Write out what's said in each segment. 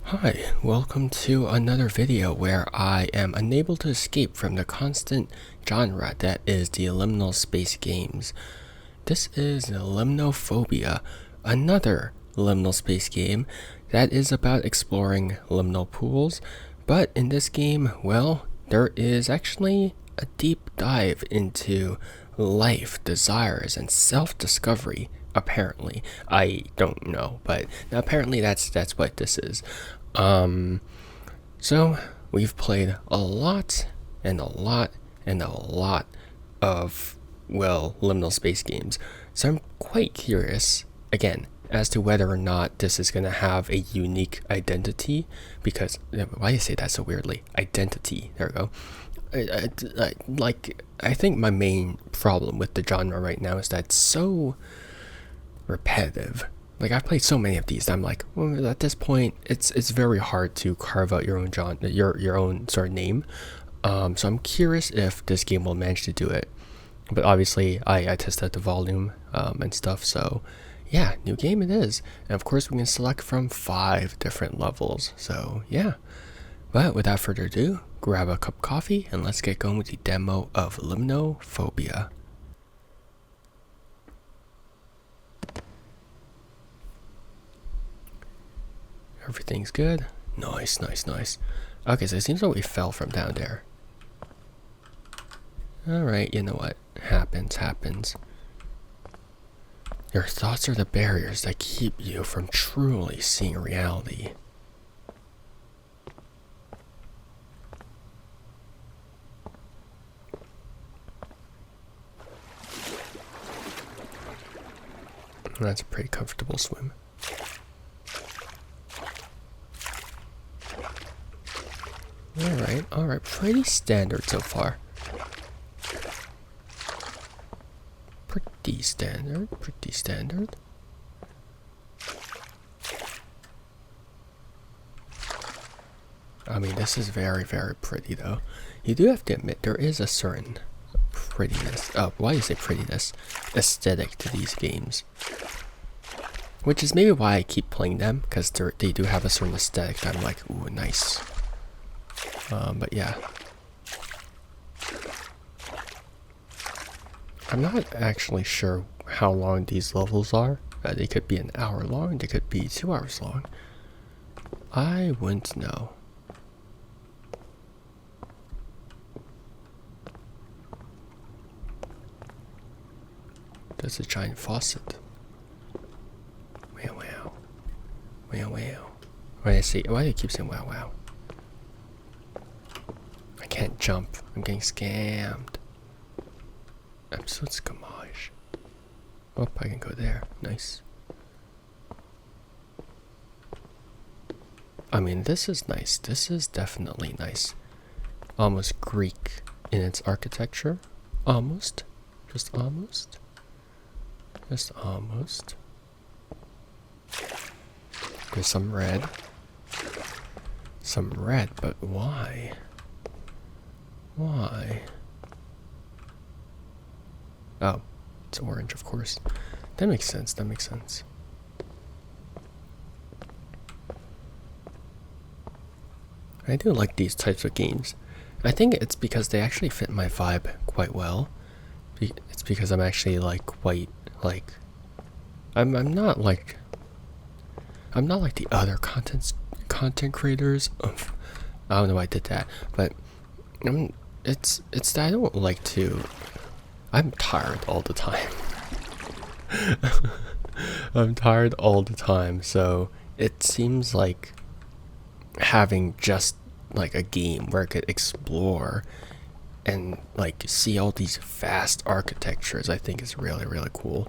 Hi, welcome to another video where I am unable to escape from the constant genre that is the liminal space games. This is Liminophobia, another liminal space game that is about exploring liminal pools, but in this game, well, there is actually a deep dive into life, desires, and self-discovery. Apparently, I don't know, but apparently that's what this is. So we've played a lot and a lot and a lot of, well, liminal space games. So I'm quite curious, again, as to whether or not this is going to have a unique identity, because, why do you say that so weirdly? Identity, there we go. I think my main problem with the genre right now is that it's so repetitive. Like, I've played so many of these, I'm like, well, at this point, it's very hard to carve out your own genre, your own sort of name. So I'm curious if this game will manage to do it. But obviously, I tested the volume and stuff, so yeah, new game it is. And of course, we can select from 5 different levels, so yeah. But without further ado, grab a cup of coffee and let's get going with the demo of Liminophobia. Everything's good. Nice, nice, nice. Okay, so it seems like we fell from down there. Alright, you know what? Happens. Your thoughts are the barriers that keep you from truly seeing reality. That's a pretty comfortable swim. Alright, pretty standard so far. Pretty standard. I mean, this is very, very pretty though. You do have to admit, there is a certain prettiness, why do you say prettiness? Aesthetic to these games. Which is maybe why I keep playing them, because they do have a certain aesthetic that I'm like, ooh, nice. But yeah. I'm not actually sure how long these levels are. They could be an hour long, they could be 2 hours long. I wouldn't know. There's a giant faucet. Wow. Why do you keep saying wow? I can't jump. I'm getting scammed. Absolute scamage. Oh, I can go there. Nice. I mean, this is nice. This is definitely nice. Almost Greek in its architecture. Almost. Just almost. There's some red. But why? Oh, it's orange, of course. That makes sense. I do like these types of games. I think it's because they actually fit my vibe quite well. It's because I'm actually I'm not like the other content creators. I don't know why I did that, but it's that I don't like to. I'm tired all the time. So it seems like having just like a game where I could explore and like see all these vast architectures, I think is really, really cool.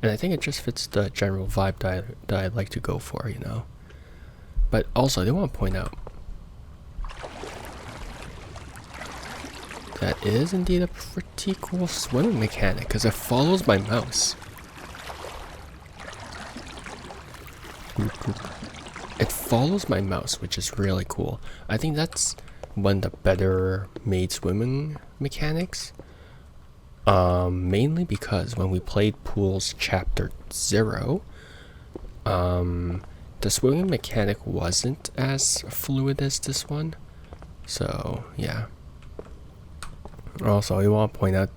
And I think it just fits the general vibe that I like to go for, you know. But also, I do want to point out that is indeed a pretty cool swimming mechanic, because it follows my mouse. It follows my mouse, which is really cool. I think that's one of the better made swimming mechanics. Mainly because when we played Pools Chapter 0, the swimming mechanic wasn't as fluid as this one. So yeah. Also, I want to point out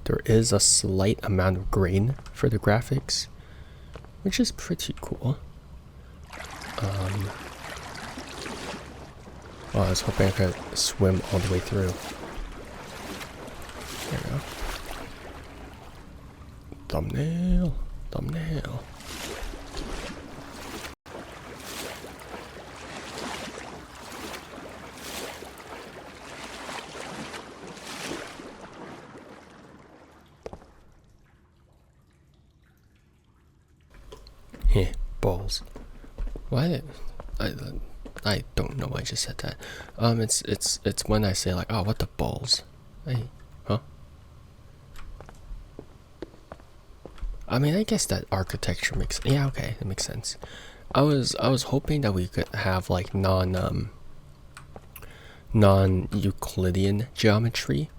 there is a slight amount of grain for the graphics, which is pretty cool. Oh, I was hoping I could swim all the way through. There we go. Thumbnail. Thumbnail. Heh, balls. Why did I don't know why I just said that. It's when I say like, oh, what the balls? Hey, huh? I mean, I guess that architecture makes, yeah, okay, it makes sense. I was hoping that we could have like non-Euclidean geometry,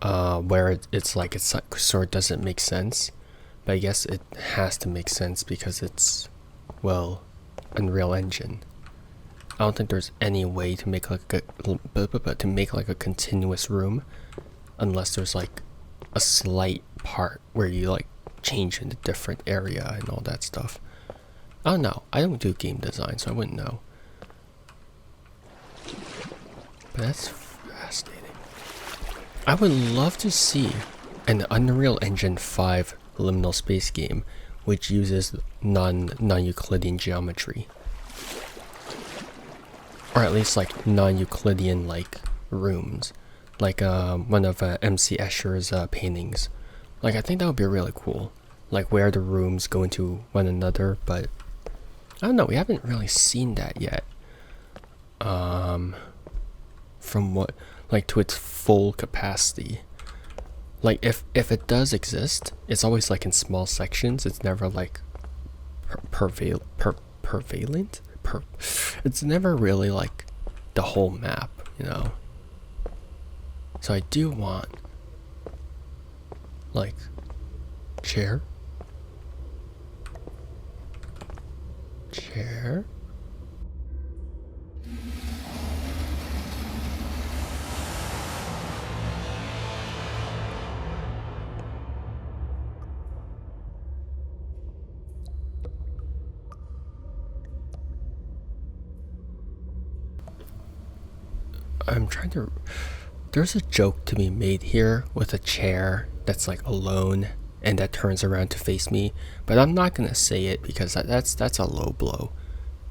where it's like sort of doesn't make sense, but I guess it has to make sense because it's, well, Unreal Engine. I don't think there's any way to make like a continuous room unless there's like a slight part where you like change in a different area and all that stuff. I don't know. I don't do game design, so I wouldn't know. But that's fascinating. I would love to see an Unreal Engine 5 liminal space game which uses non-Euclidean geometry. Or at least like non-Euclidean like rooms. Like one of MC Escher's paintings. Like I think that would be really cool. Like where the rooms go into one another, but I don't know, we haven't really seen that yet. From what, like to its full capacity. Like if it does exist, it's always like in small sections. It's never like prevalent. It's never really like the whole map, you know. So I do want like chair. I'm trying to, there's a joke to be made here with a chair that's like alone and that turns around to face me, but I'm not gonna say it because that's a low blow.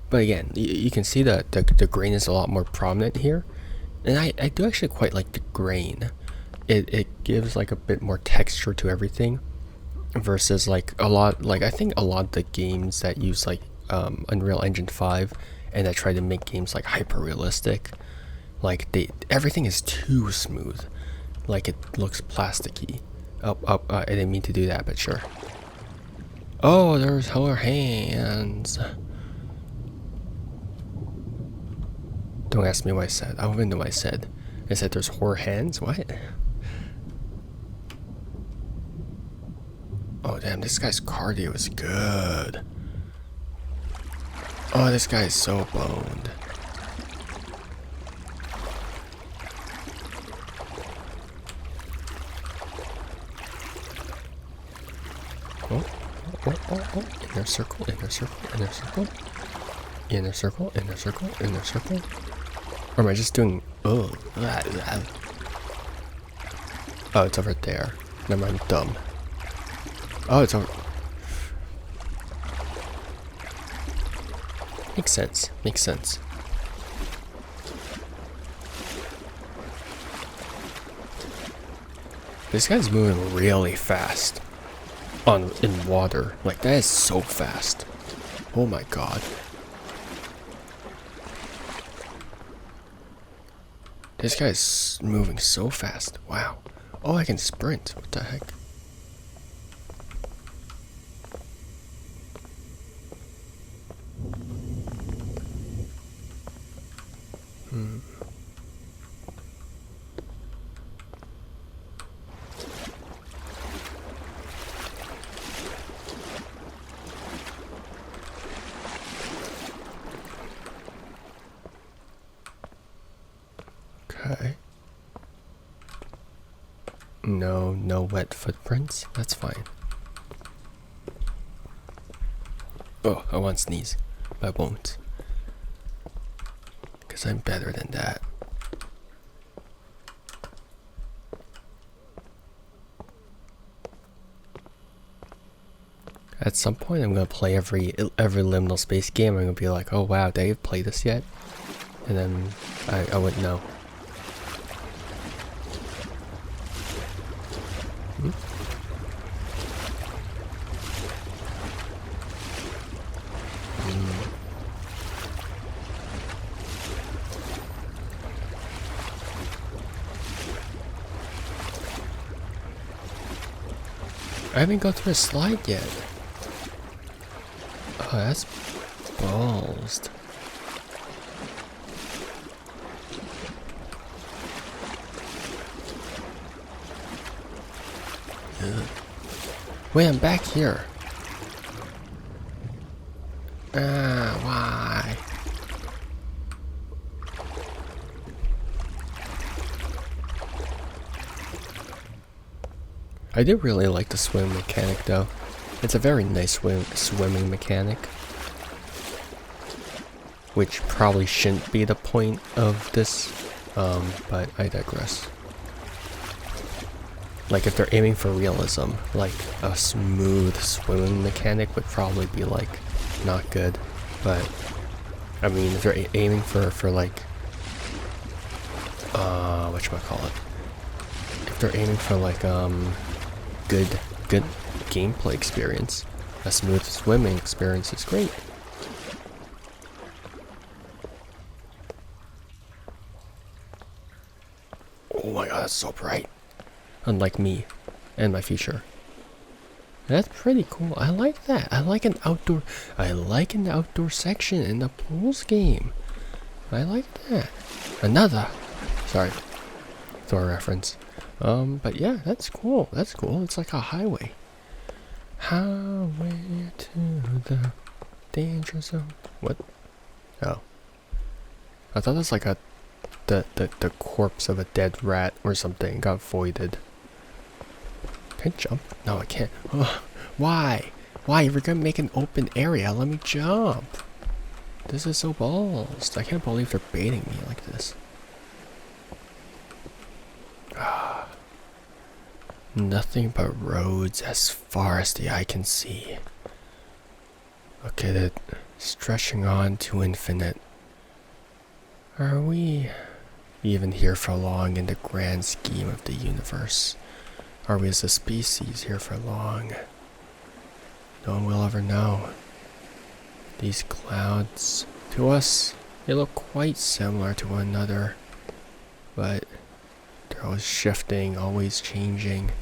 But again, you can see that the grain is a lot more prominent here, and I do actually quite like the grain. It gives like a bit more texture to everything versus like a lot, like I think a lot of the games that use like Unreal Engine 5 and that try to make games like hyper realistic, like everything is too smooth, like it looks plasticky. I didn't mean to do that, but sure. Oh, there's her hands. Don't ask me what I said. I don't even know what I said. I said there's whore hands? What? Oh damn, this guy's cardio is good. Oh, this guy is so boned. Oh. Inner circle, inner circle, inner circle. Inner circle, inner circle, inner circle. Or am I just doing, oh, it's over there. Never mind, dumb. Oh, it's over. Makes sense, makes sense. This guy's moving really fast in water. Like, that is so fast. Oh my god. This guy's moving so fast. Wow. Oh, I can sprint. What the heck? no wet footprints. That's fine. Oh, I want to sneeze, but I won't. Because I'm better than that. At some point, I'm gonna play every liminal space game. I'm gonna be like, oh wow, Dave, played this yet? And then I wouldn't know. I haven't gone through a slide yet. Oh, that's balls. Wait, I'm back here. Why? I do really like the swim mechanic though. It's a very nice swimming mechanic. Which probably shouldn't be the point of this, but I digress. Like if they're aiming for realism, like a smooth swimming mechanic would probably be like not good. But I mean, if they're aiming for like whatchamacallit? If they're aiming for like good gameplay experience, a smooth swimming experience is great. Oh my god, that's so bright. Unlike me and my future. That's pretty cool. I like that. I like an outdoor section in the pools game. I like that. Another. Sorry. Thor reference. But yeah, that's cool. That's cool. It's like a highway. Highway to the danger zone. What? Oh. I thought it was like the corpse of a dead rat or something got voided. Can I jump? No, I can't. Ugh. Why? Why? You're gonna make an open area. Let me jump. This is so balls. I can't believe they're baiting me like this. Nothing but roads as far as the eye can see. Look at it, stretching on to infinite. Are we even here for long in the grand scheme of the universe? Are we as a species here for long? No one will ever know. These clouds, to us, they look quite similar to one another, but they're always shifting, always changing.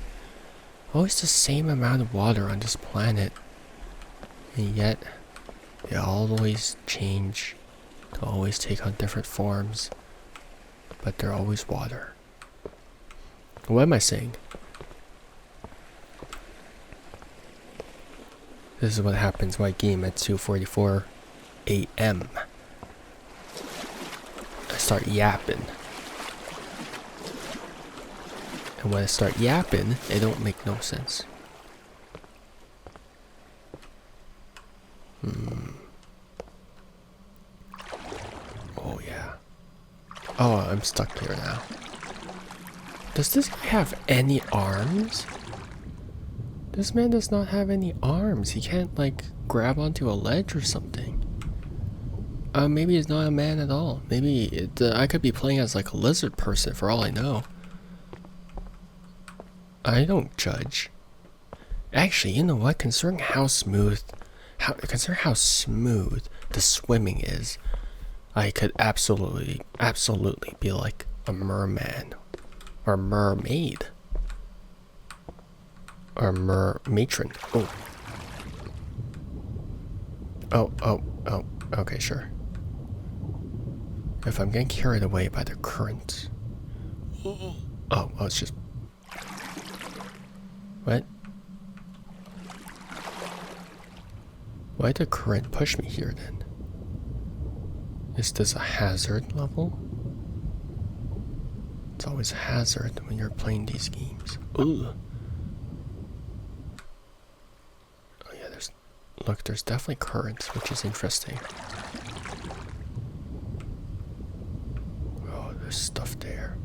Always the same amount of water on this planet, and yet they always change. They always take on different forms, but they're always water. What am I saying? This is what happens when I game at 2:44 a.m. I start yapping. And when I start yapping, it don't make no sense. Oh yeah. Oh, I'm stuck here now. Does this guy have any arms? This man does not have any arms. He can't like grab onto a ledge or something. Maybe he's not a man at all. Maybe I could be playing as like a lizard person for all I know. I don't judge. Actually, you know what? Considering how smooth the swimming is, I could absolutely be like a merman or mermaid or matron. Oh. Okay, sure. If I'm getting carried away by the current. Oh, it's just. What? Why'd the current push me here then? Is this a hazard level? It's always a hazard when you're playing these games. Ooh. look, there's definitely currents, which is interesting. Oh, there's stuff there.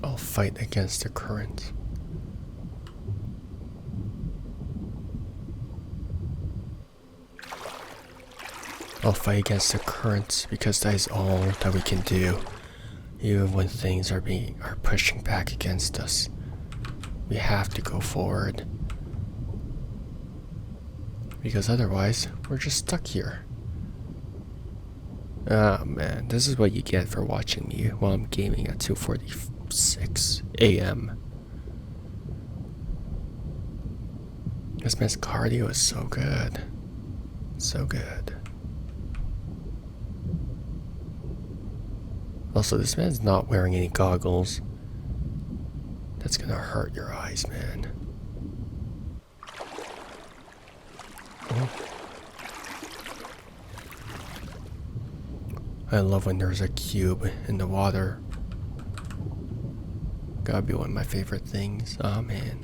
I'll fight against the current. I'll fight against the currents because that is all that we can do. Even when things are pushing back against us, we have to go forward. Because otherwise, we're just stuck here. Ah man, this is what you get for watching me while I'm gaming at 2:46 a.m. This man's cardio is so good. So good. Also, this man's not wearing any goggles. That's gonna hurt your eyes, man. Oh. I love when there's a cube in the water. Gotta be one of my favorite things. Oh man.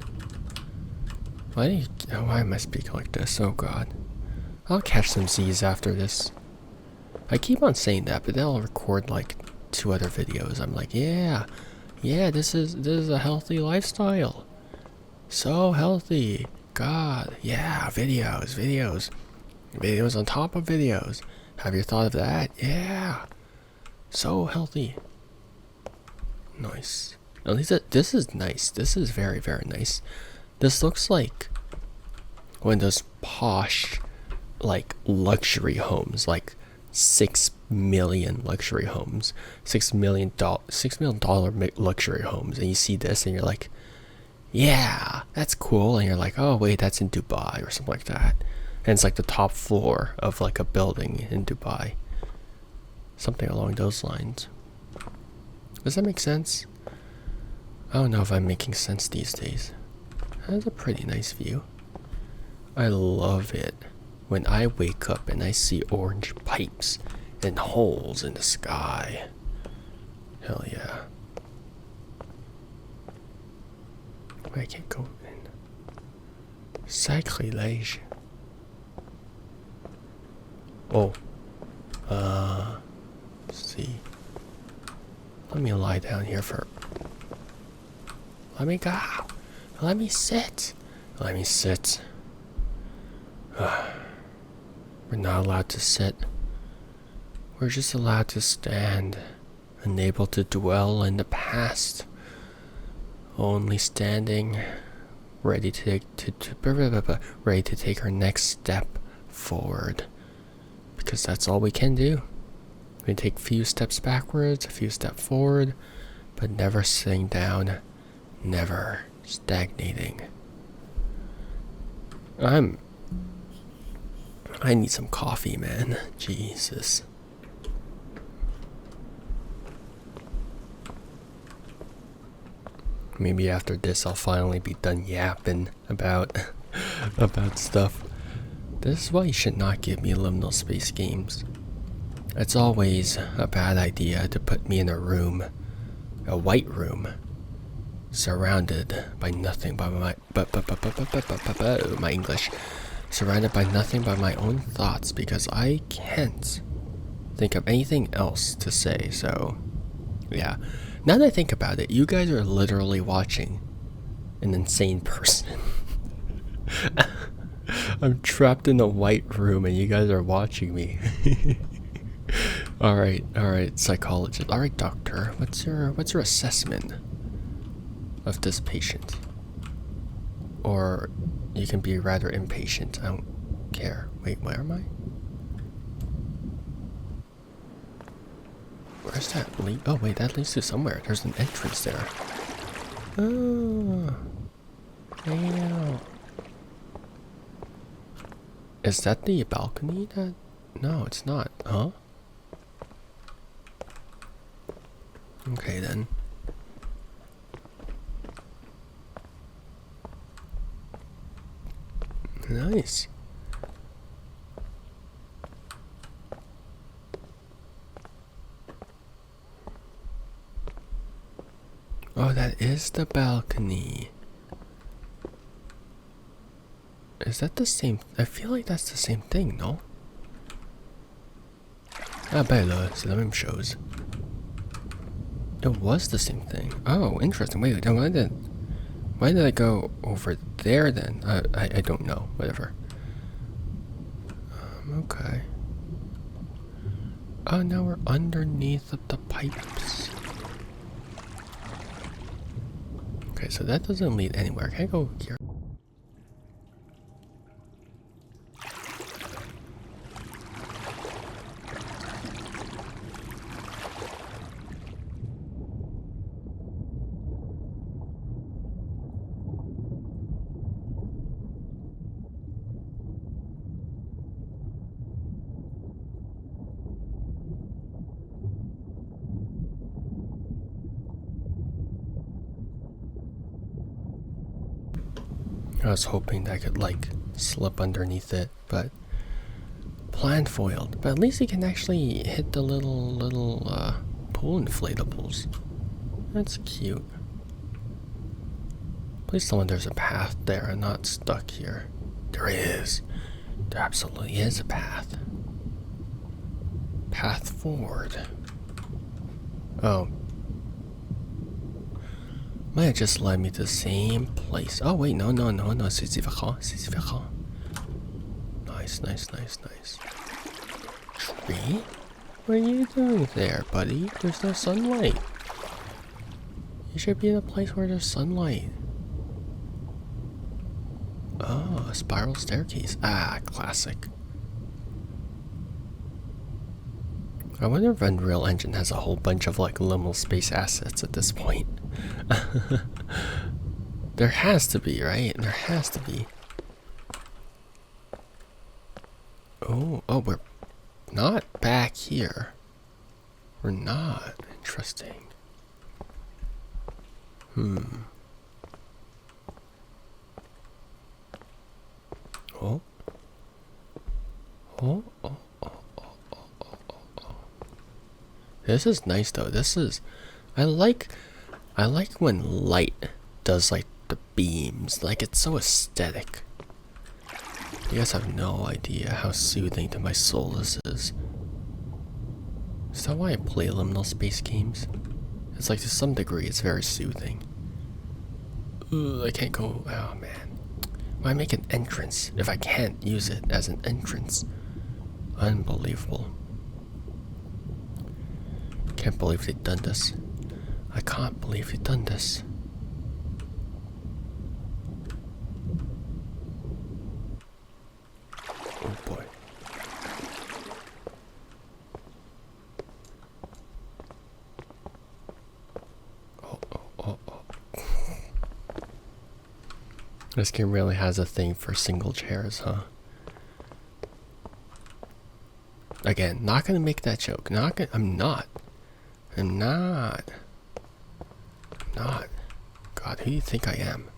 Why am I speaking like this? Oh god. I'll catch some Z's after this. I keep on saying that, but then I'll record like 2 other videos. I'm like, yeah, this is a healthy lifestyle. So healthy. God, yeah, videos on top of videos. Have you thought of that? Yeah. So healthy. Nice. At least this is nice. This is very, very nice. This looks like one of those posh, like, luxury homes, like 6 million luxury homes, $6 million luxury homes, and you see this and you're like, yeah, that's cool, and you're like, oh wait, that's in Dubai or something like that, and it's like the top floor of like a building in Dubai, something along those lines. Does that make sense? I don't know if I'm making sense these days. That's a pretty nice view. I love it when I wake up and I see orange pipes and holes in the sky. Hell yeah. Wait, I can't go in. Sacrilege. Oh. Let's see. Let me lie down here for... Let me go. Let me sit. Let me sit. We're not allowed to sit. We're just allowed to stand, unable to dwell in the past. Only standing, ready to take our next step forward. Because that's all we can do. We take a few steps backwards, a few steps forward, but never sitting down, never stagnating. I need some coffee, man. Jesus. Maybe after this I'll finally be done yapping about stuff. This is why you should not give me liminal space games. It's always a bad idea to put me in a room, a white room, surrounded by nothing but my English. Surrounded by nothing but my own thoughts, because I can't think of anything else to say. So yeah, now that I think about it, you guys are literally watching an insane person. I'm trapped in a white room and you guys are watching me. Alright, psychologist. Alright, doctor, what's your assessment of this patient? Or you can be rather impatient. I don't care. Wait, where am I? Where's that lead? Oh wait, that leads to somewhere. There's an entrance there. Oh. Yeah. Is that the balcony that... No, it's not. Huh? Okay then. Nice. Oh, that is the balcony. Is that the same? I feel like that's the same thing, no? Ah, bello, c'est la même chose. It was the same thing. Oh, interesting. Wait, why did I go over there then? I don't know. Whatever. Okay. Oh, now we're underneath of the pipes. Okay, so that doesn't lead anywhere. Can I go here? I was hoping that I could like slip underneath it, but plan foiled. But at least you can actually hit the little pool inflatables. That's cute. Please tell me there's a path there and not stuck here. There is. There absolutely is a path. Path forward. Oh. Might have just led me to the same place. Oh wait, no, c'est différent. Nice. Tree? What are you doing there, buddy? There's no sunlight. You should be in a place where there's sunlight. Oh, a spiral staircase. Ah, classic. I wonder if Unreal Engine has a whole bunch of like liminal space assets at this point. There has to be, right? There has to be. Oh, we're not back here. We're not. Interesting. Oh. This is nice though. I like when light does like the beams. Like it's so aesthetic. You guys have no idea how soothing to my soul this is. Is that why I play liminal space games? It's like to some degree it's very soothing. Ugh, I can't go. Oh man. Why make an entrance if I can't use it as an entrance? Unbelievable. Can't believe they've done this. I can't believe they've done this. Oh boy. Oh. This game really has a thing for single chairs, huh? Again, not gonna make that joke. I'm not. God, who do you think I am?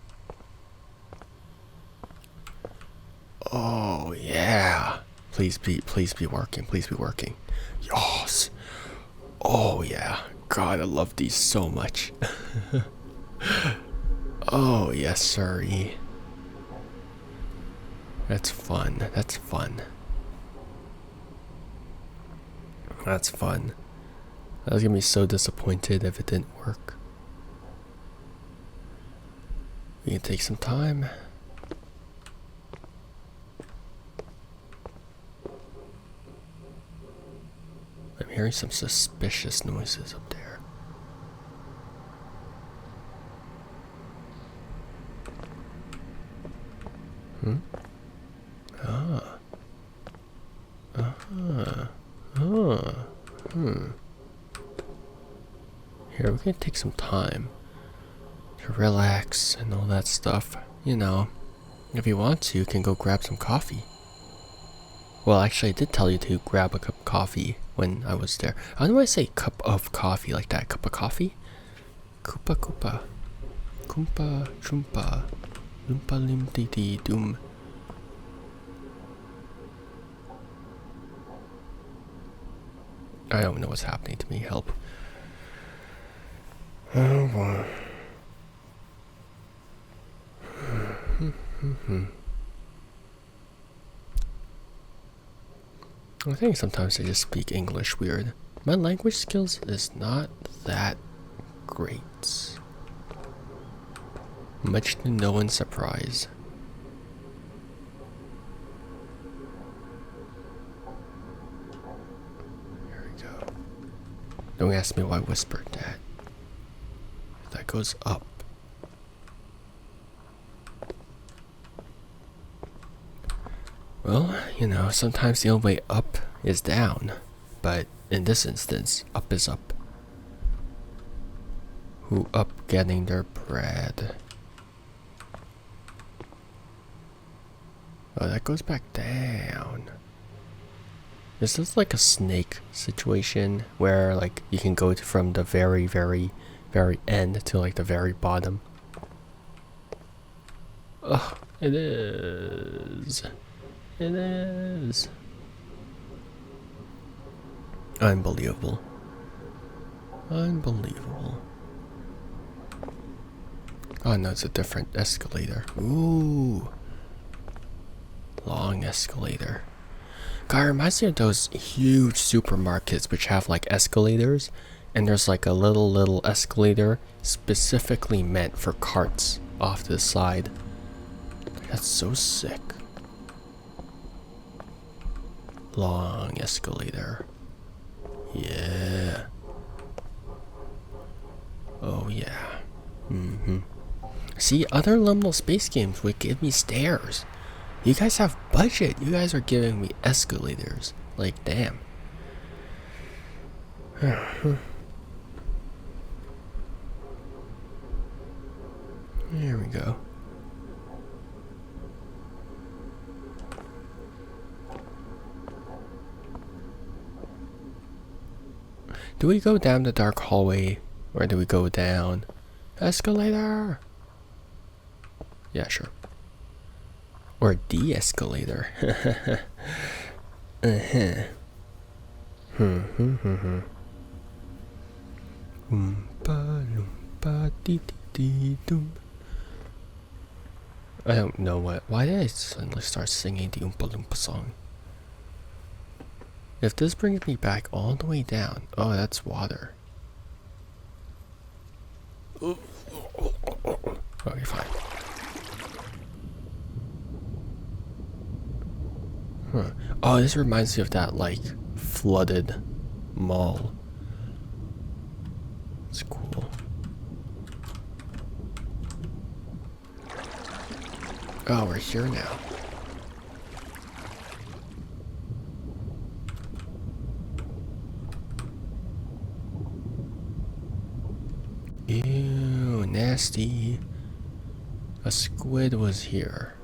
Oh yeah. Please be working. Please be working. Yes. Oh yeah. God, I love these so much. Oh yes, sirree. That's fun. I was gonna be so disappointed if it didn't work. We can take some time. I'm hearing some suspicious noises up there. Here, we can take some time to relax and all that stuff. You know, if you want to, you can go grab some coffee. Well, actually, I did tell you to grab a cup of coffee when I was there. How do I say cup of coffee like that? Cup of coffee? Koopa koopa. Koompa choompa. Loompa lim dee dee doom. I don't know what's happening to me. Help. Oh boy. I think sometimes I just speak English weird. My language skills is not that great. Much to no one's surprise. There we go. Don't ask me why I whispered that. That goes up. Well, you know, sometimes the only way up is down. But in this instance, up is up. Who up getting their bread? Oh, that goes back down. Is this like a snake situation where like you can go from the very, very, very end to like the very bottom? Ugh, it is. It is. Unbelievable. Unbelievable. Oh no, it's a different escalator. Ooh. Long escalator. God, it reminds me of those huge supermarkets which have like escalators, and there's like a little escalator specifically meant for carts off to the side. That's so sick. Long escalator. Yeah. Oh yeah. See, other liminal space games would give me stairs. You guys have budget. You guys are giving me escalators. Like, damn. There we go. Do we go down the dark hallway, or do we go down escalator? Yeah, sure. Or de-escalator. I don't know why did I suddenly start singing the Oompa Loompa song? If this brings me back all the way down, oh, that's water. Okay, fine. Huh. Oh, this reminds me of that, like, flooded mall. It's cool. Oh, we're here now. Ew, nasty. A squid was here.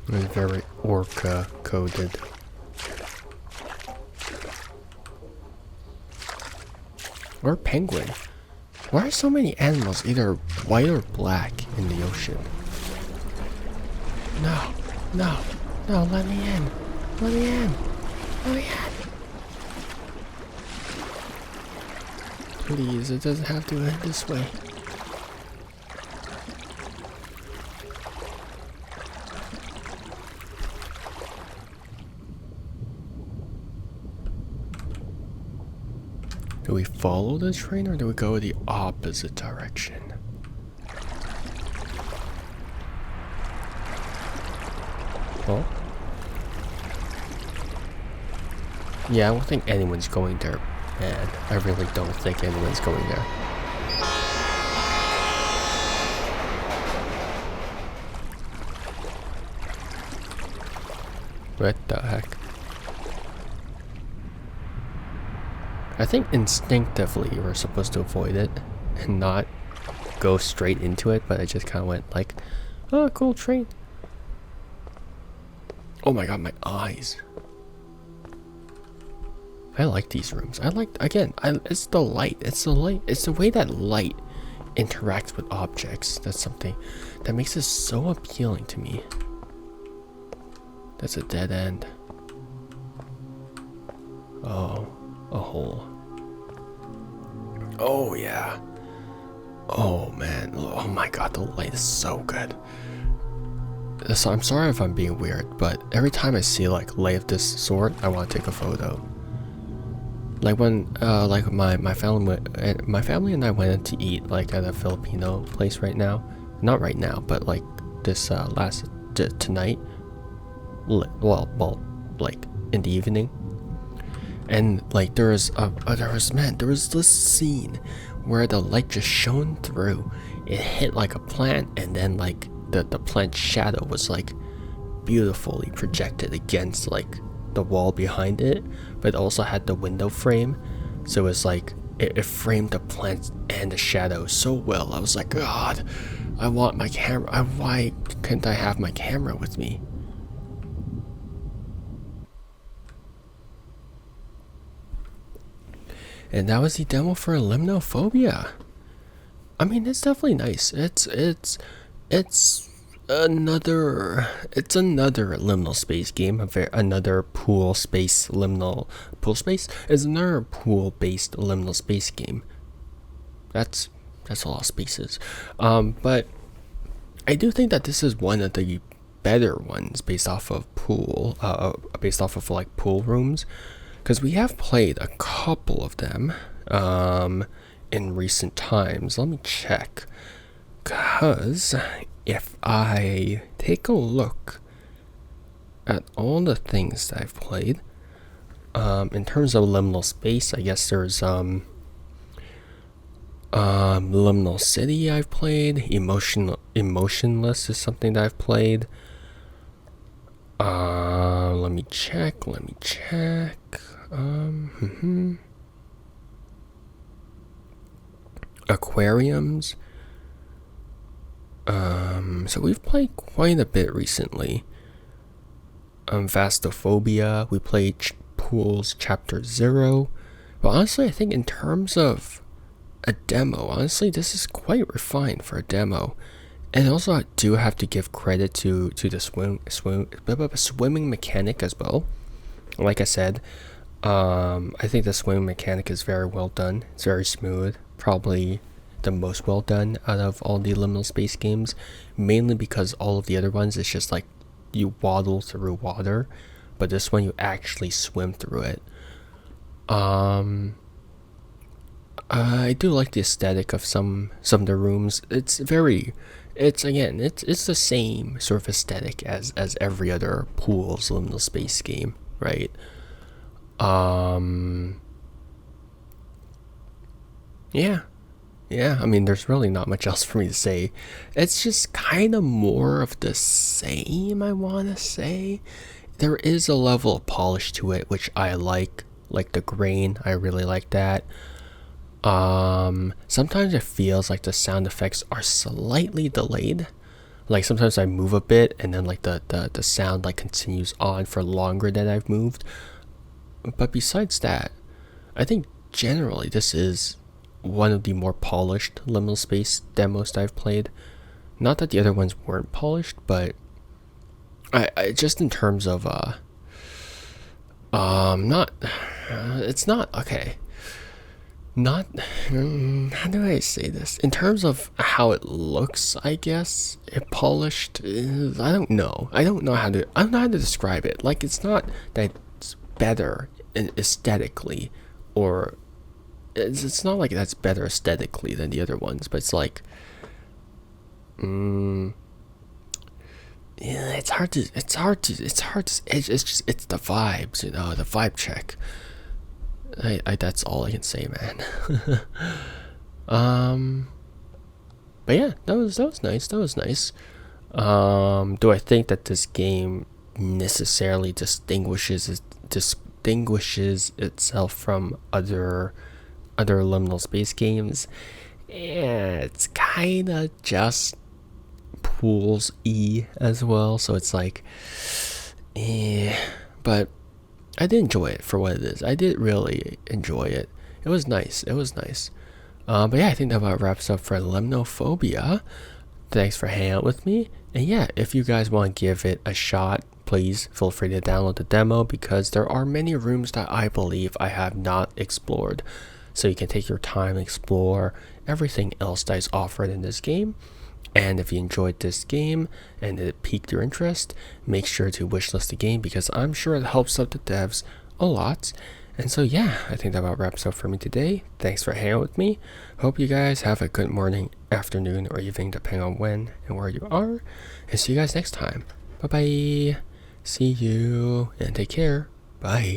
It's very orca coded. Or penguin. Why are so many animals either white or black in the ocean? No, no, no, let me in. Let me in. Let me in. Please, it doesn't have to end this way. Do we follow the train or do we go the opposite direction? Oh? Yeah, I don't think anyone's going there, man. I really don't think anyone's going there. What the heck? I think instinctively we're supposed to avoid it and not go straight into it, but I just kind of went like, oh, cool train. Oh my god, my eyes. I like these rooms. I like, again, it's the light. It's the light. It's the way that light interacts with objects. That's something that makes it so appealing to me. That's a dead end. Oh, a hole. Oh yeah. Oh man. Oh my god, the light is so good. So I'm sorry if I'm being weird, but every time I see like light of this sort, I want to take a photo. Like when like my family and I went in to eat like at a Filipino place right now. Not right now, but like this tonight. Well, like in the evening. And like there was this scene where the light just shone through. It hit like a plant, and then like the plant's shadow was like beautifully projected against like the wall behind it, but it also had the window frame, so it was like it framed the plant and the shadow so well. I was like, God, I want my camera. Why couldn't I have my camera with me? And that was the demo for Liminophobia. I mean, it's definitely nice. It's another liminal space game. Another pool space liminal pool space is another pool based liminal space game. That's a lot of spaces. But I do think that this is one of the better ones based off of like pool rooms, because we have played a couple of them in recent times. Let me check, because if I take a look at all the things that I've played, in terms of liminal space, I guess there's Liminal City I've played. Emotionless is something that I've played. Let me check. Aquariums. So we've played quite a bit recently. Vastophobia. We played Pools Chapter 0. But honestly, I think in terms of a demo, honestly, this is quite refined for a demo. And also, I do have to give credit to the swimming mechanic as well. Like I said, I think the swimming mechanic is very well done. It's very smooth. Probably the most well done out of all the liminal space games. Mainly because all of the other ones, it's just like you waddle through water. But this one, you actually swim through it. I do like the aesthetic of some of the rooms. It's the same sort of aesthetic as every other Pools liminal space game, right? Yeah. I mean, there's really not much else for me to say. It's just kind of more of the same, I want to say. There is a level of polish to it, which I like the grain. I really like that. Sometimes it feels like the sound effects are slightly delayed. Like sometimes I move a bit and then like the sound like continues on for longer than I've moved. But besides that, I think generally this is one of the more polished liminal space demos that I've played. Not that the other ones weren't polished, but I just in terms of not it's not okay. Not how do I say this? In terms of how it looks, I guess it polished. I don't know how to describe it. Like it's not that it's better aesthetically, or it's not like that's better aesthetically than the other ones, but it's like yeah, it's the vibes, the vibe check. I that's all I can say, man. But yeah, that was nice. Do I think that this game necessarily distinguishes itself from other liminal space games? Yeah, it's kind of just Pools as well, so it's like but I did enjoy it for what it is. I did really enjoy it. It was nice. But yeah, I think that about wraps up for Liminophobia. Thanks for hanging out with me. And yeah, if you guys want to give it a shot, please feel free to download the demo, because there are many rooms that I believe I have not explored. So you can take your time and explore everything else that is offered in this game. And if you enjoyed this game and it piqued your interest, make sure to wishlist the game, because I'm sure it helps out the devs a lot. And so yeah, I think that about wraps up for me today. Thanks for hanging out with me. Hope you guys have a good morning, afternoon, or evening, depending on when and where you are. And see you guys next time. Bye bye. See you and take care. Bye.